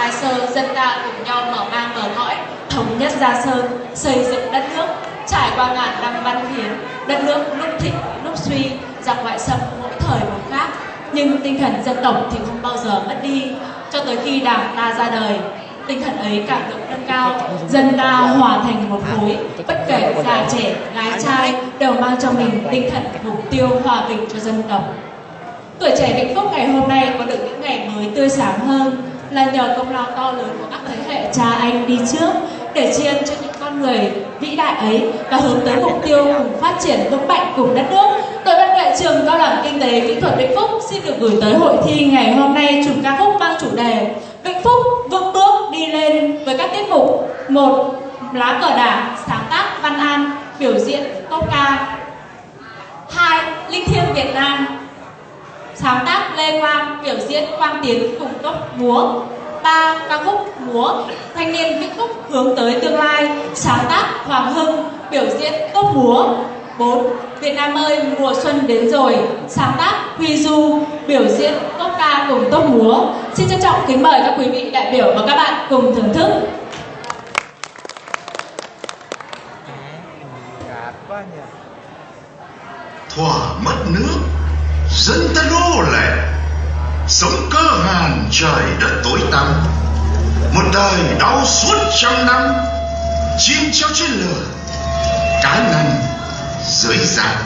Thái Sơn, dân ta cùng nhau mở mang mở cõi, thống nhất Gia Sơn, xây dựng đất nước. Trải qua ngàn năm văn hiến, đất nước lúc thịnh lúc suy, giặc ngoại xâm mỗi thời một khác, nhưng tinh thần dân tộc thì không bao giờ mất đi. Cho tới khi Đảng ta ra đời, tinh thần ấy càng được nâng cao, dân ta hòa thành một khối, bất kể già trẻ, gái trai đều mang trong mình tinh thần mục tiêu hòa bình cho dân tộc. Tuổi trẻ Vĩnh Phúc ngày hôm nay có được những ngày mới tươi sáng hơn là nhờ công lao to lớn của các thế hệ cha anh đi trước, để tri ân cho những con người vĩ đại ấy và hướng tới mục tiêu cùng phát triển vững mạnh cùng đất nước. Đội văn nghệ trường Cao đẳng Kinh tế Kỹ thuật Vĩnh Phúc xin được gửi tới hội thi ngày hôm nay chùm ca khúc mang chủ đề Vĩnh Phúc vững bước đi lên với các tiết mục: 1. Lá cờ Đảng, sáng tác Văn An, biểu diễn tốt ca. 2. Linh thiêng Việt Nam, sáng tác Lê Quang, biểu diễn Quang Tiến cùng tốt múa. 3. Ca khúc múa Thanh niên Vĩnh Phúc hướng tới tương lai, sáng tác Hoàng Hưng, biểu diễn tốt múa. 4. Việt Nam ơi mùa xuân đến rồi, sáng tác Huy Du, biểu diễn tốt ca cùng tốt múa. Xin trân trọng kính mời các quý vị đại biểu và các bạn cùng thưởng thức. Thỏa mất nước, dân ta nô lệ, sống cơ hàn trời đất tối tăm. Một đời đau suốt trăm năm, chim treo trên lửa, cá nằm dưới giặc.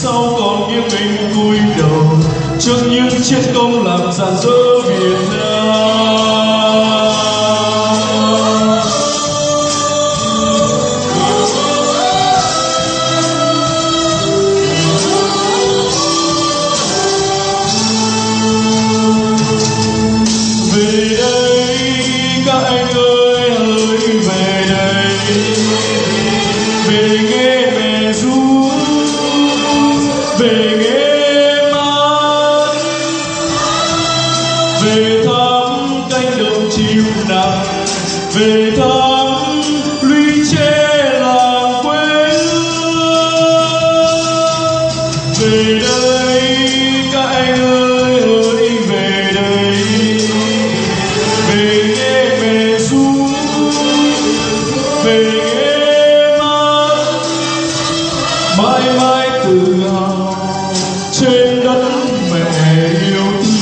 sau còn nghiêng mình cúi đầu trước những chiến công làm rạng rỡ Việt Nam. Về đây các anh ơi, hỡi về đây, về nghe mẹ ru, về nghe mát, về thăm cánh đồng chim nặng, về thăm lũy tre làng quê hương. Về đây các anh ơi, hỡi về đây, về nghe mẹ ru, về nghe mát, mãi mãi tự hào trên đất mẹ yêu thương.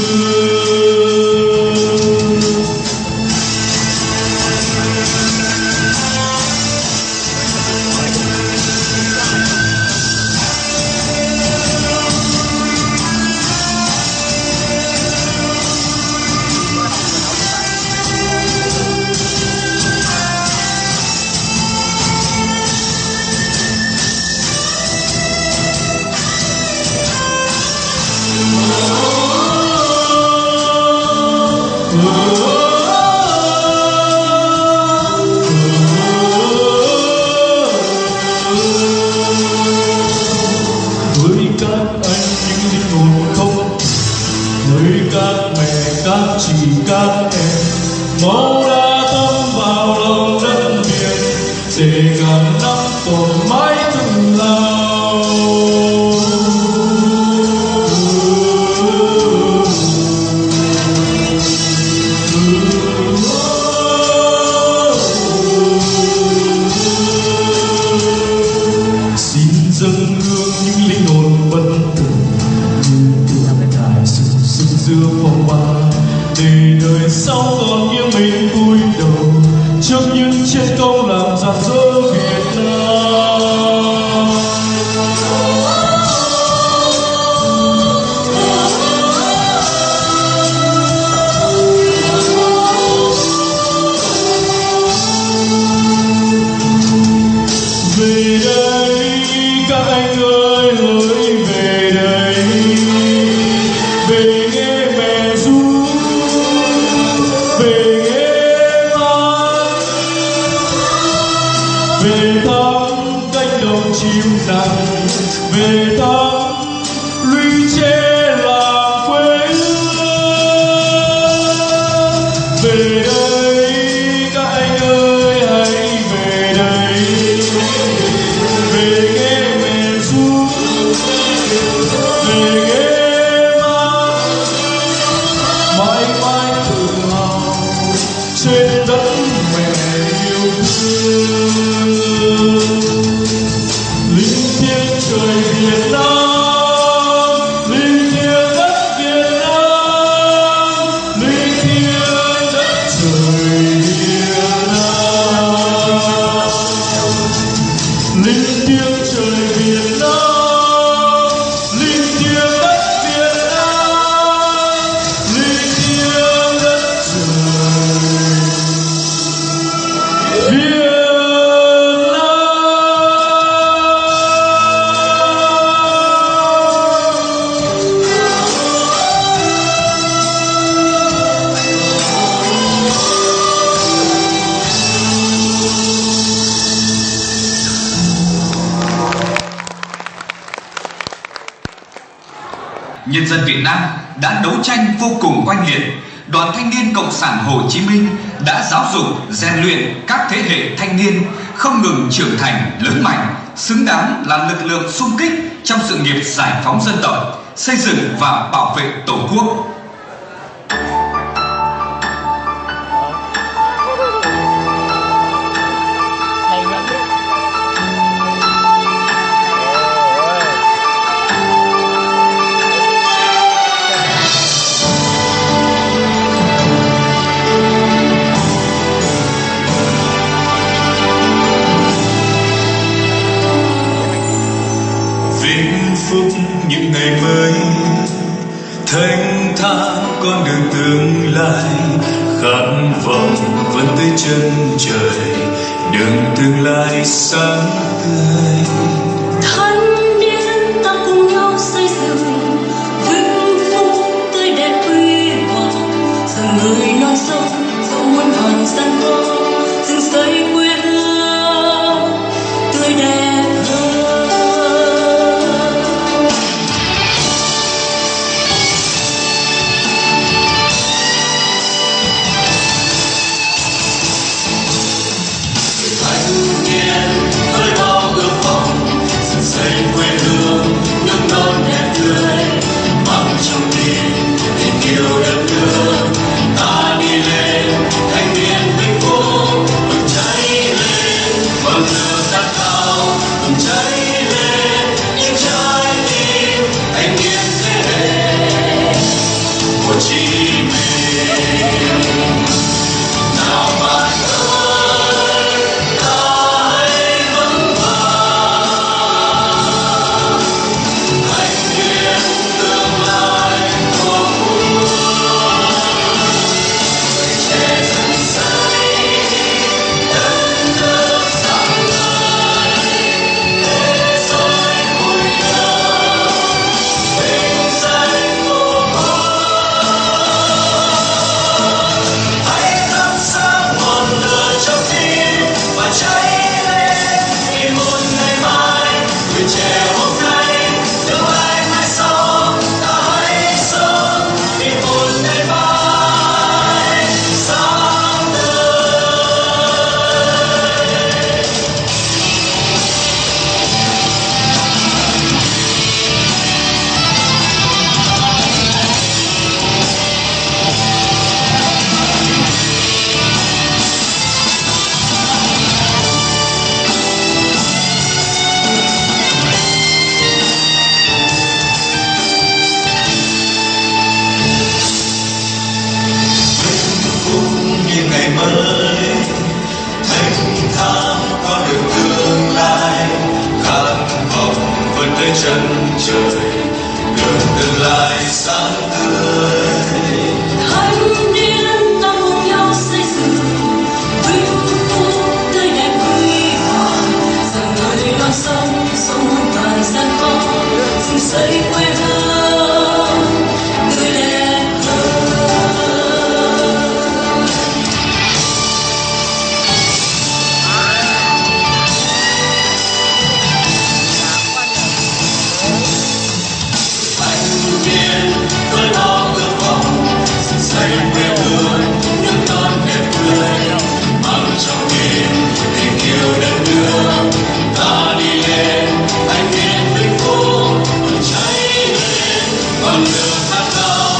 Với các anh những linh hồn không, với các mẹ, các chị, các em, máu đã thấm vào lòng đất Việt để ngàn năm còn mãi tự hào. Xin dâng hương những linh hồn bất tử như tượng đài sừng sững giữa phong ba, để đời sau còn nghiêng mình cúi đầu trước những chiến công làm rạng rỡ Việt Nam. Về đây các anh ơi, hỡi về đây, về nghe mẹ ru, về nghe mát, về thăm cánh đồng chim nặng, về thăm lũy tre làng quê hương. Về đây các anh ơi, hãy về đây, về nghe mẹ ru, về nghe mát, mãi mãi tự hào trên đất mẹ yêu thương. Linh thiêng trời Việt Nam, linh thiêng đất Việt Nam, linh thiêng đất trời Việt Nam. Linh thiêng trời Việt Nam, linh thiêng đất Việt Nam, linh thiêng đất trời Việt Nam. Nhân dân Việt Nam đã đấu tranh vô cùng oanh liệt. Đoàn Thanh niên Cộng sản Hồ Chí Minh đã giáo dục, rèn luyện các thế hệ thanh niên không ngừng trưởng thành, lớn mạnh, xứng đáng là lực lượng xung kích trong sự nghiệp giải phóng dân tộc, xây dựng và bảo vệ Tổ quốc. Phúc thanh thang con đường tương lai, khát vọng vẫn tới chân trời, đường tương lai sáng tươi. Thanh niên ta cùng nhau xây dựng vinh phúc tươi đẹp huy hoàng, dòng người non sông dẫu muôn vàn gian khó, dựng xây quê hương tươi đẹp hơn. Thanh niên với bao ước vọng, dựng xây quê hương nước non đẹp tươi, mang trong tim tình yêu đất nước. Ta đi lên thanh niên vinh phúc, bừng cháy lên ngọn lửa khát khao, bừng cháy lên những trái tim thanh niên thế hệ Hồ Chí Minh. Nào bạn ơi, ta hãy vững vàng, thanh niên tương lai của muôn trẻ dần xây đất nước sáng ngời, thế giới vui nhớ vinh danh tổ quốc. Hãy thắp sáng ngọn lửa trong tim và cháy lên vì một ngày mai, tuổi trẻ hôm nay tương lai mai sau. Ta hãy sống vì một ngày mai sáng tươi. Như ngày mới thanh thang con đường tương lai, khát vọng vươn tới chân trời, đường tương lai sáng tươi. Thanh niên ta cùng nhau xây dựng vinh phúc tươi đẹp huy hoàng, dòng người non sông dẫu muôn vàn gian khó, dựng xây quê hương tươi đẹp hơn. Thanh niên với bao ước vọng, dựng xây quê hương nước non đẹp tươi, mang trong tim tình yêu đất nước. Ta đi lên thanh niên vinh phúc, bừng cháy lên ngọn lửa khát khao,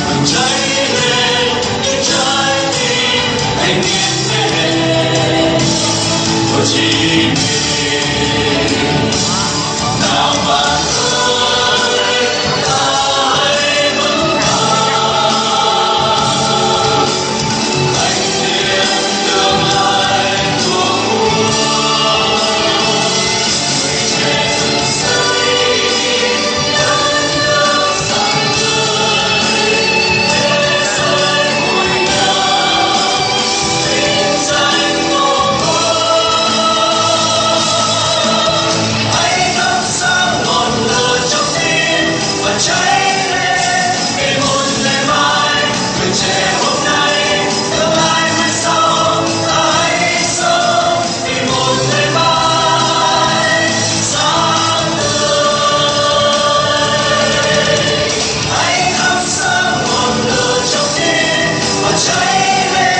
bừng cháy lên những trái tim thanh niên thế hệ Hồ Chí Minh. Nào bạn ơi, ta hãy vững vàng, thanh niên tương lai của muôn trẻ dần xây đất nước sáng ngời, thế giới vui nhớ vinh danh tổ quốc. Hãy thắp sáng ngọn lửa trong tim và cháy lên vì một ngày mai, tuổi trẻ hôm nay tương lai mai sau. Ta hãy sống vì một ngày mai sáng tươi. Hãy thắp sáng ngọn lửa trong tim và cháy lên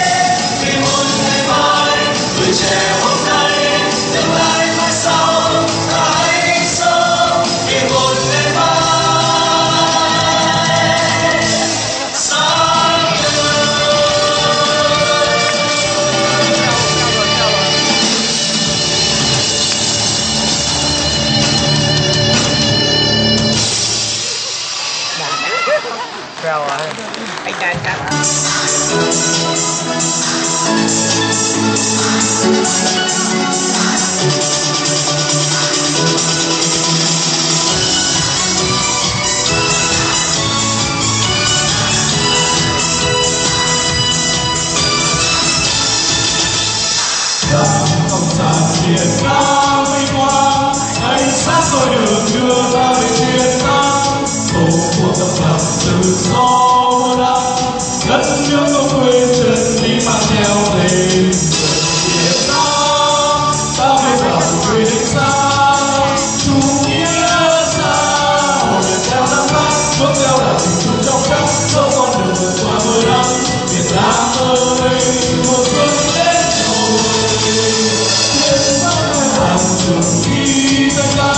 vì một ngày mai, tuổi trẻ hôm nay tương lai mai sau. Ta hãy sống vì một ngày mai sáng tươi. gió mùa đông, đất nước không quên chân lý mang theo tên Việt Nam. Ta mới bảo người đến xa chủ nghĩa xã hội theo năm tháng, bước theo đạo tình chung trong cách dẫu con đường vượt qua mưa nắng. Việt Nam ơi, mùa xuân đến rồi. Việt Nam hàng trường đi danh lam,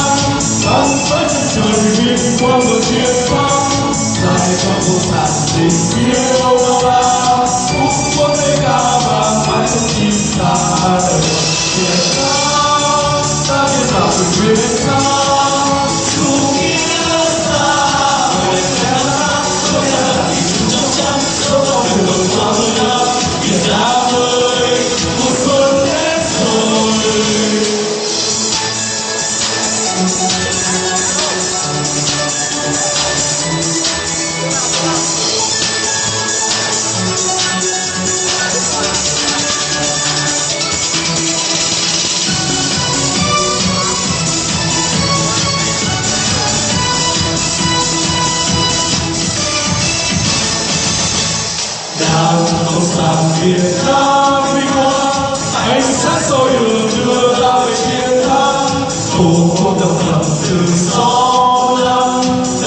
băng với chân trời vinh quang một chiến thắng. Dài cho vô sản tình yêu bao la, phúc quốc tế ca vàng mãi trong tim ta đời. Việt Nam ta biết bảo tình nguyện đến xa, chủ nghĩa xã hội theo năm bước theo là tình chung trong trắng dẫu con đường vượt qua mưa nắng. Việt Nam ơi, mùa xuân đến rồi. Đảng Cộng sản Việt Nam vinh quang, ánh sáng soi đường đưa ta về chiến thắng. Tổ quốc độc lập tự do lắm,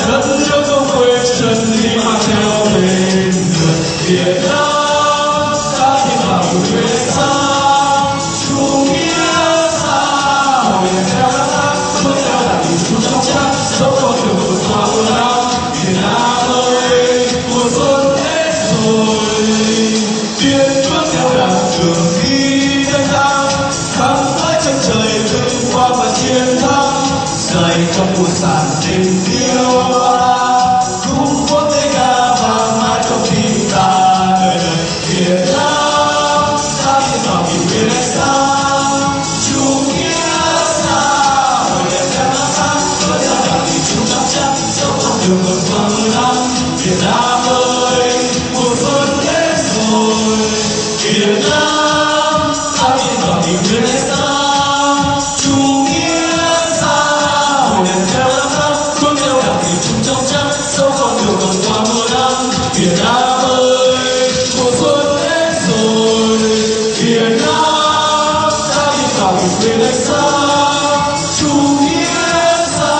đất nước không quên chân lý mang theo tên người Việt Nam. Ta tin vào cuộc nguyện sáng, chủ nghĩa xã hội theo năm tháng, bước theo đảng tình chung trong trắng dẫu con đường vượt qua mưa nắng. Việt Nam ơi, mùa xuân đến rồi. Tiên bước theo đảng trường đi danh lam, khắp mãi chân trời vinh quang và chiến thắng. Dày trong buồn sản tình yêu bao la, khúc quốc tế ca vang mãi trong tim ta đời đời. Việt Nam ta tin vào kỷ nguyên ánh sáng, chủ nghĩa xã hội đẹp theo năm tháng, bước theo đảng tình chung trong trắng dẫu con đường vượt qua mưa nắng. Việt Nam ơi, mùa xuân đến rồi. Việt Nam ta tin vào kỷ nguyên ánh sáng, chủ nghĩa xã hội đẹp theo năm tháng, bước theo đảng tình chung trong trắng dẫu con đường vượt qua mưa nắng. Việt Nam ơi, mùa xuân đến rồi. Việt Nam ta tin vào kỷ nguyên ánh sáng, chủ nghĩa xã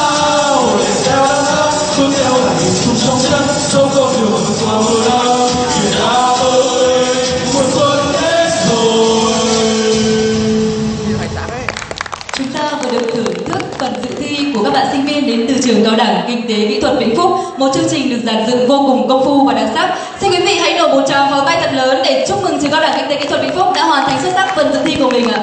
hội đẹp theo năm tháng, bước theo đảng tình chung trong trắng dẫu con đường vượt qua mưa nắng. Việt Nam ơi, mùa xuân đến rồi. Chúng ta vừa được thưởng thức phần dự thi của các bạn sinh viên đến từ trường Cao đẳng Kinh tế Kỹ thuật Vĩnh Phúc, một chương trình được dàn dựng vô cùng công phu và đặc sắc. Xin quý vị hãy nổ một tràng pháo tay thật lớn để chúc mừng trường Cao đẳng Kinh tế Kỹ thuật Vĩnh Phúc đã hoàn thành xuất sắc phần dự thi của mình ạ.